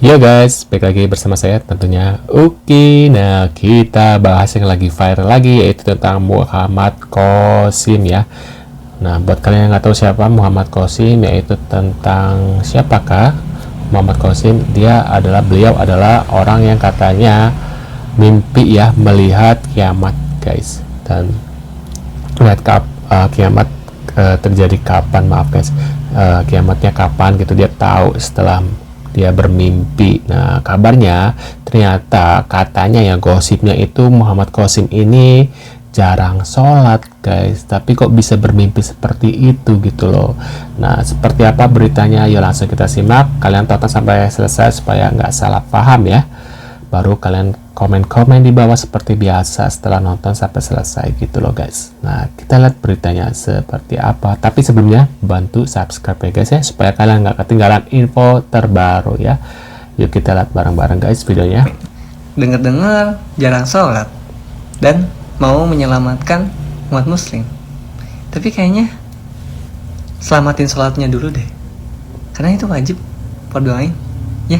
Ya guys, balik lagi bersama saya tentunya Uki. Nah, kita bahas yang lagi viral lagi, yaitu tentang Muhammad Qasim ya. Nah, buat kalian yang nggak tahu siapa Muhammad Qasim, yaitu tentang siapakah Muhammad Qasim. Beliau adalah orang yang katanya mimpi ya, melihat kiamat guys. Dan melihat kiamat terjadi kapan, maaf guys, kiamatnya kapan gitu, dia tahu setelah dia bermimpi. Nah, kabarnya ternyata katanya ya, gosipnya itu Muhammad Qasim ini jarang sholat guys, tapi kok bisa bermimpi seperti itu gitu loh. Nah, seperti apa beritanya? Yuk langsung kita simak. Kalian tonton sampai selesai supaya nggak salah paham ya. Baru kalian komen-komen di bawah seperti biasa setelah nonton sampai selesai gitu loh guys. Nah, kita lihat beritanya seperti apa. Tapi sebelumnya bantu subscribe ya guys ya, supaya kalian nggak ketinggalan info terbaru ya. Yuk kita lihat bareng-bareng guys videonya. Dengar-dengar jarang sholat dan mau menyelamatkan umat muslim. Tapi kayaknya selamatin sholatnya dulu deh, karena itu wajib berdoain ya.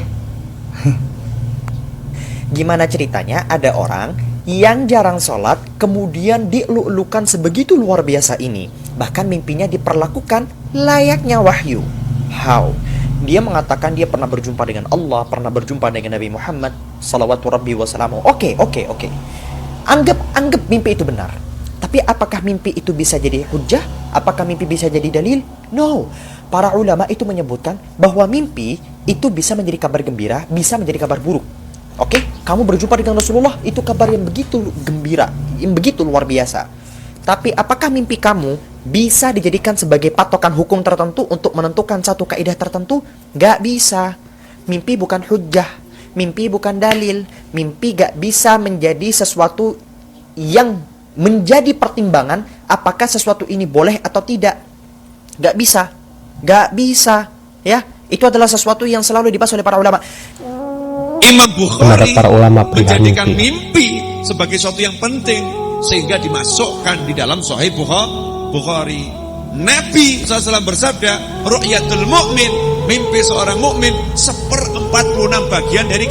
Gimana ceritanya ada orang yang jarang sholat kemudian dieluk-elukan sebegitu luar biasa ini. Bahkan mimpinya diperlakukan layaknya wahyu. How? Dia mengatakan dia pernah berjumpa dengan Allah, pernah berjumpa dengan Nabi Muhammad salawatu rabbi wassalamu. Oke. Anggap mimpi itu benar. Tapi apakah mimpi itu bisa jadi hujah? Apakah mimpi bisa jadi dalil? No. Para ulama itu menyebutkan bahwa mimpi itu bisa menjadi kabar gembira, bisa menjadi kabar buruk. Oke, kamu berjumpa dengan Rasulullah, itu kabar yang begitu gembira, yang begitu luar biasa. Tapi apakah mimpi kamu bisa dijadikan sebagai patokan hukum tertentu untuk menentukan satu kaidah tertentu? Gak bisa. Mimpi bukan hujjah, mimpi bukan dalil. Mimpi gak bisa menjadi sesuatu yang menjadi pertimbangan apakah sesuatu ini boleh atau tidak. Gak bisa. Ya, itu adalah sesuatu yang selalu dibahas oleh para ulama. Imam Bukhari para ulama menjadikan mimpi sebagai sesuatu yang penting sehingga dimasukkan di dalam Sahih Bukhari. Nabi SAW bersabda, ru'yatul mu'min, mimpi seorang mukmin 1/46 bagian dari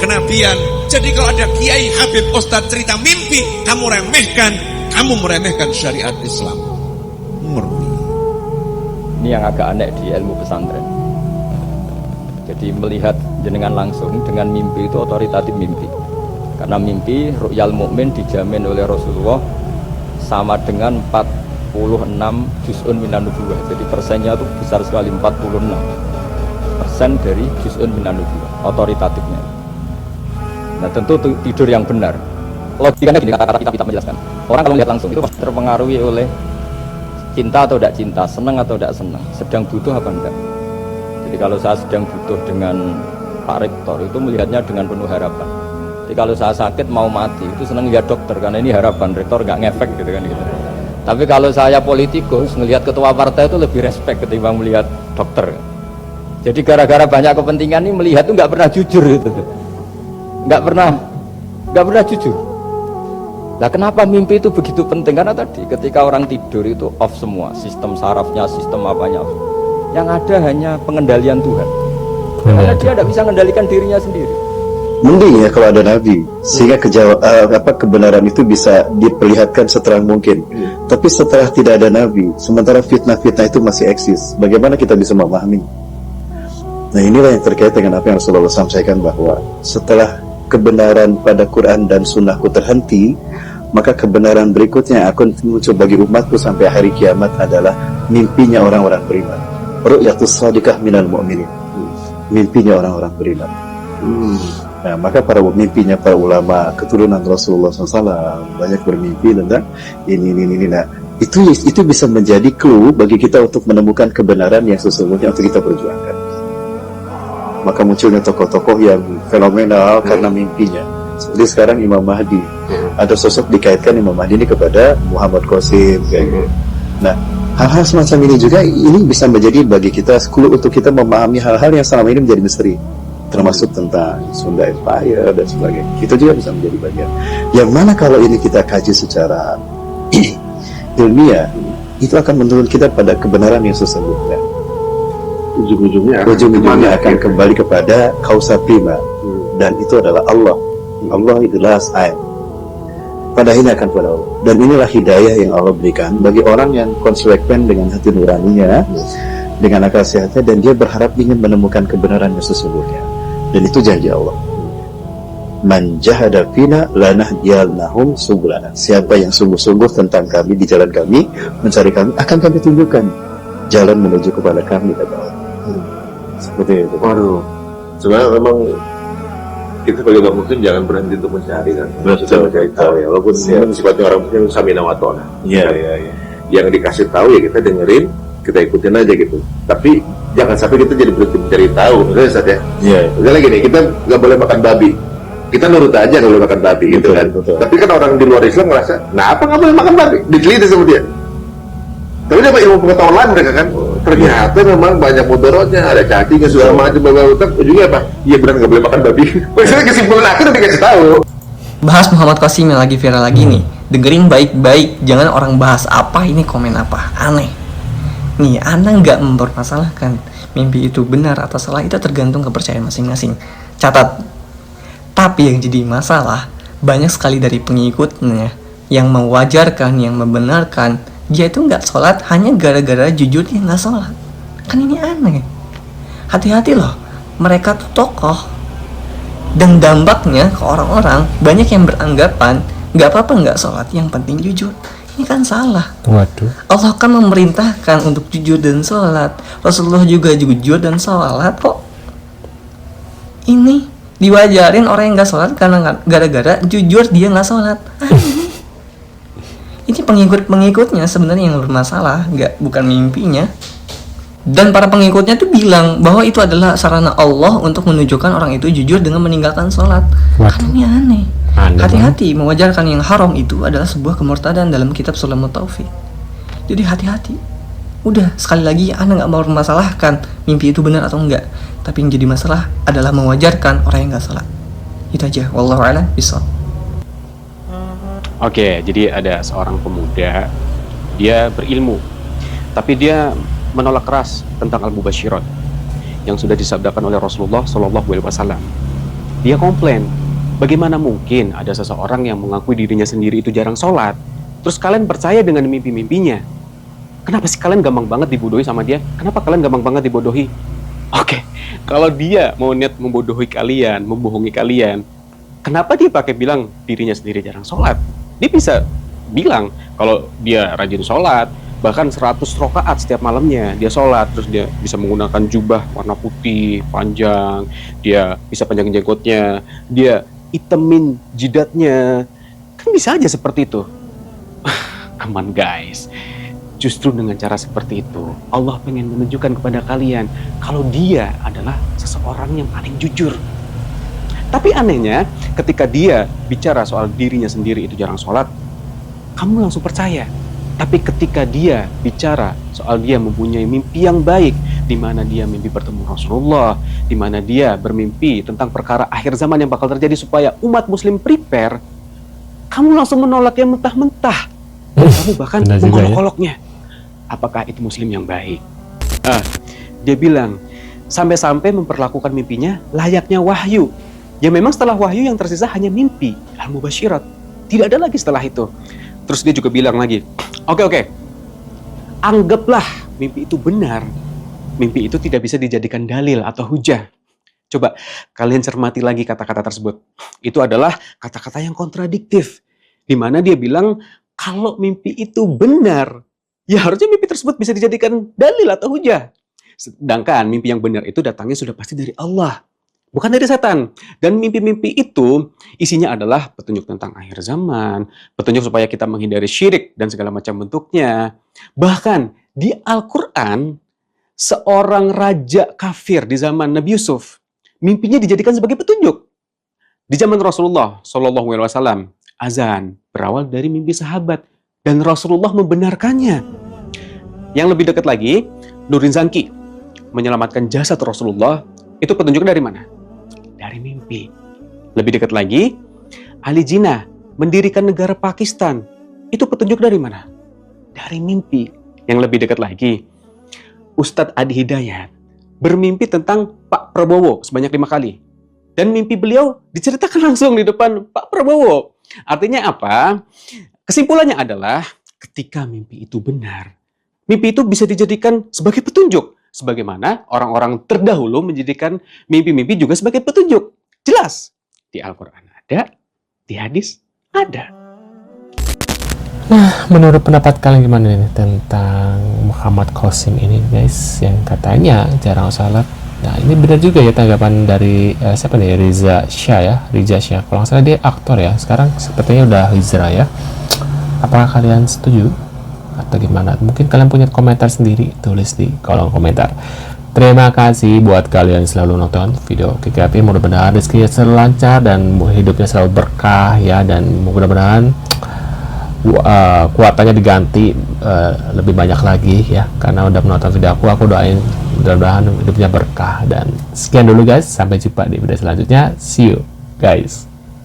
kenabian. Jadi kalau ada kiai, habib, ustadz cerita mimpi, kamu meremehkan syariat Islam. Murni. Ini yang agak aneh di ilmu pesantren. Jadi melihat jenengan langsung dengan mimpi itu otoritatif mimpi. Karena mimpi ru'yal mukmin dijamin oleh Rasulullah sama dengan 46 juz'un minan nubuwah. Jadi persennya itu besar sekali, 46% dari juz'un minan nubuwah otoritatifnya. Nah, tentu tidur yang benar. Logikanya gini, kata-kata kita menjelaskan. Orang kalau lihat langsung itu pasti terpengaruhi oleh cinta atau tidak cinta, senang atau tidak senang, sedang butuh apa enggak. Jadi kalau saya sedang butuh dengan Pak Rektor, itu melihatnya dengan penuh harapan. Jadi kalau saya sakit mau mati, itu senang lihat dokter, karena ini harapan, Rektor nggak ngefek gitu kan gitu. Tapi kalau saya politikus, ngelihat ketua partai itu lebih respect ketimbang melihat dokter. Jadi gara-gara banyak kepentingan ini melihat itu nggak pernah jujur gitu. Nggak pernah jujur. Nah, kenapa mimpi itu begitu penting? Karena tadi ketika orang tidur itu off semua, sistem sarafnya, sistem apanya. Yang ada hanya pengendalian Tuhan. Karena dia tidak bisa mengendalikan dirinya sendiri. Mending ya kalau ada Nabi, sehingga kebenaran itu bisa diperlihatkan seterang mungkin. Tapi setelah tidak ada Nabi, sementara fitnah-fitnah itu masih eksis, bagaimana kita bisa memahami? Nah, inilah yang terkait dengan apa yang Rasulullah sampaikan, bahwa setelah kebenaran pada Quran dan Sunnahku terhenti, maka kebenaran berikutnya yang akan muncul bagi umatku sampai hari kiamat adalah mimpinya orang-orang beriman. Ru'yatus shadiqah minal mu'minin, mimpinya orang-orang beriman. Nah, maka mimpinya para ulama keturunan Rasulullah SAW banyak bermimpi tentang ini. Nah, itu bisa menjadi clue bagi kita untuk menemukan kebenaran yang sesungguhnya untuk kita perjuangkan. Maka munculnya tokoh-tokoh yang fenomenal karena mimpinya. Seperti sekarang Imam Mahdi, ada sosok dikaitkan Imam Mahdi ini kepada Muhammad Qasim kayak gitu. Nah, hal-hal semacam ini juga ini bisa menjadi bagi kita clue untuk kita memahami hal-hal yang selama ini menjadi misteri, termasuk tentang Sunda Empire dan sebagainya. Itu juga bisa menjadi bagian. Yang mana kalau ini kita kaji secara ilmiah, itu akan menuntun kita pada kebenaran yang sesungguhnya. ujung-ujungnya ujung-ujungnya kemana? akan kembali kepada kausa prima, dan itu adalah Allah. Allah itulah air. Pada akhirnya akan kepada Allah. Dan inilah hidayah yang Allah berikan bagi orang yang konsekuen dengan hati nuraninya, dengan akal sehatnya, dan dia berharap ingin menemukan kebenaran yang sesungguhnya. Dan itu janji Allah. Man jahada fina lanahdiyannahum subulana. Siapa yang sungguh-sungguh tentang kami, di jalan kami, mencari kami, akan kami tunjukkan jalan menuju kepada kami, kata Allah. Seperti itu. Waduh, sebenarnya memang kita sebagai umat muslim jangan berhenti untuk mencari kan. Betul. Mencari tahu ya, walaupun memang sifatnya orang muslim samina wa ta'na. Iya, iya, iya. Yang dikasih tahu ya kita dengerin, kita ikutin aja gitu. Tapi jangan sampai kita jadi berhenti mencari tahu. Misalnya Ustaz ya, Iya. misalnya gini, kita nggak boleh makan babi. Kita nurut aja nggak boleh makan babi gitu Betul, kan. betul. Tapi kan orang di luar Islam ngerasa, nah apa nggak boleh makan babi? Diteliti sama dia. Tapi dapat ilmu pengetahuan lain mereka kan, ternyata memang banyak mudaratnya, ada cacing segala macam, ujungnya apa? Iya benar nggak boleh makan babi. Maksudnya kesimpulan akhir udah dikasih tahu. Bahas Muhammad Qasim yang lagi viral lagi nih. Dengerin baik-baik, jangan orang bahas apa ini komen apa, aneh. Nih, Anda nggak mempermasalahkan mimpi itu benar atau salah, itu tergantung kepercayaan masing-masing. Catat. Tapi yang jadi masalah, banyak sekali dari pengikutnya yang mewajarkan, yang membenarkan dia itu nggak sholat hanya gara-gara jujur dia nggak sholat. Kan ini aneh. Hati-hati loh, mereka tuh tokoh. Dan dampaknya ke orang-orang, banyak yang beranggapan nggak apa-apa nggak sholat, yang penting jujur. Ini kan salah. Waduh. Allah kan memerintahkan untuk jujur dan sholat. Rasulullah juga jujur dan sholat kok. Ini diwajarin orang yang nggak sholat karena gara-gara jujur dia nggak sholat. Ini pengikut-pengikutnya sebenarnya yang bermasalah, bukan mimpinya. Dan para pengikutnya tuh bilang bahwa itu adalah sarana Allah untuk menunjukkan orang itu jujur dengan meninggalkan sholat. Kan ini aneh. Hati-hati, mewajarkan yang haram itu adalah sebuah kemurtadan dalam kitab Sulamut Taufik. Jadi hati-hati. Udah, sekali lagi Anda nggak mau memmasalahkan mimpi itu benar atau enggak. Tapi yang jadi masalah adalah mewajarkan orang yang nggak sholat. Itu aja. Wallahu a'lam bishawab. Oke, jadi ada seorang pemuda, dia berilmu, tapi dia menolak keras tentang al-mubasyirat yang sudah disabdakan oleh Rasulullah SAW. Dia komplain, bagaimana mungkin ada seseorang yang mengakui dirinya sendiri itu jarang sholat, terus kalian percaya dengan mimpi-mimpinya? Kenapa sih kalian gampang banget dibodohi sama dia? Kenapa kalian gampang banget dibodohi? Oke, kalau dia mau niat membodohi kalian, membohongi kalian, kenapa dia pakai bilang dirinya sendiri jarang sholat? Dia bisa bilang kalau dia rajin sholat, bahkan 100 rakaat setiap malamnya dia sholat, terus dia bisa menggunakan jubah warna putih panjang, dia bisa panjangin jenggotnya, dia itemin jidatnya, kan bisa aja seperti itu. Come on guys, justru dengan cara seperti itu Allah pengen menunjukkan kepada kalian kalau dia adalah seseorang yang paling jujur. Tapi anehnya ketika dia bicara soal dirinya sendiri itu jarang sholat, kamu langsung percaya. Tapi ketika dia bicara soal dia mempunyai mimpi yang baik, di mana dia mimpi bertemu Rasulullah, di mana dia bermimpi tentang perkara akhir zaman yang bakal terjadi supaya umat muslim prepare, kamu langsung menolaknya mentah-mentah. Dan kamu bahkan mengolok-oloknya. Apakah itu muslim yang baik? Dia bilang, sampai-sampai memperlakukan mimpinya layaknya wahyu. Ya memang setelah wahyu yang tersisa hanya mimpi, al-mubasyirat. Tidak ada lagi setelah itu. Terus dia juga bilang lagi, Oke, anggaplah mimpi itu benar. Mimpi itu tidak bisa dijadikan dalil atau hujah. Coba kalian cermati lagi kata-kata tersebut. Itu adalah kata-kata yang kontradiktif. Di mana dia bilang, kalau mimpi itu benar, ya harusnya mimpi tersebut bisa dijadikan dalil atau hujah. Sedangkan mimpi yang benar itu datangnya sudah pasti dari Allah, bukan dari setan. Dan mimpi-mimpi itu isinya adalah petunjuk tentang akhir zaman, petunjuk supaya kita menghindari syirik dan segala macam bentuknya. Bahkan di Al-Quran, seorang raja kafir di zaman Nabi Yusuf, mimpinya dijadikan sebagai petunjuk. Di zaman Rasulullah SAW, azan berawal dari mimpi sahabat dan Rasulullah membenarkannya. Yang lebih dekat lagi, Nurin Zangki menyelamatkan jasad Rasulullah, itu petunjuk dari mana? Dari mimpi. Lebih dekat lagi, Ali Jinnah mendirikan negara Pakistan. Itu petunjuk dari mana? Dari mimpi. Yang lebih dekat lagi, Ustadz Adi Hidayat bermimpi tentang Pak Prabowo sebanyak 5 kali. Dan mimpi beliau diceritakan langsung di depan Pak Prabowo. Artinya apa? Kesimpulannya adalah ketika mimpi itu benar, mimpi itu bisa dijadikan sebagai petunjuk. Sebagaimana orang-orang terdahulu menjadikan mimpi-mimpi juga sebagai petunjuk. Jelas. Di Al-Quran ada, di hadis ada. Nah, menurut pendapat kalian gimana nih tentang Muhammad Qasim ini guys, yang katanya jarang sholat? Nah, ini benar juga ya tanggapan dari siapa nih, Riza Shah. Kalau nggak salah dia aktor ya, sekarang sepertinya udah hijrah ya. Apakah kalian setuju atau gimana? Mungkin kalian punya komentar sendiri, tulis di kolom komentar. Terima kasih buat kalian yang selalu nonton video KKP. Mudah-mudahan rezekinya selalu lancar dan hidupnya selalu berkah ya, dan mudah-mudahan kuatannya diganti lebih banyak lagi ya, karena udah menonton video aku doain mudah-mudahan hidupnya berkah. Dan sekian dulu guys, sampai jumpa di video selanjutnya. See you guys.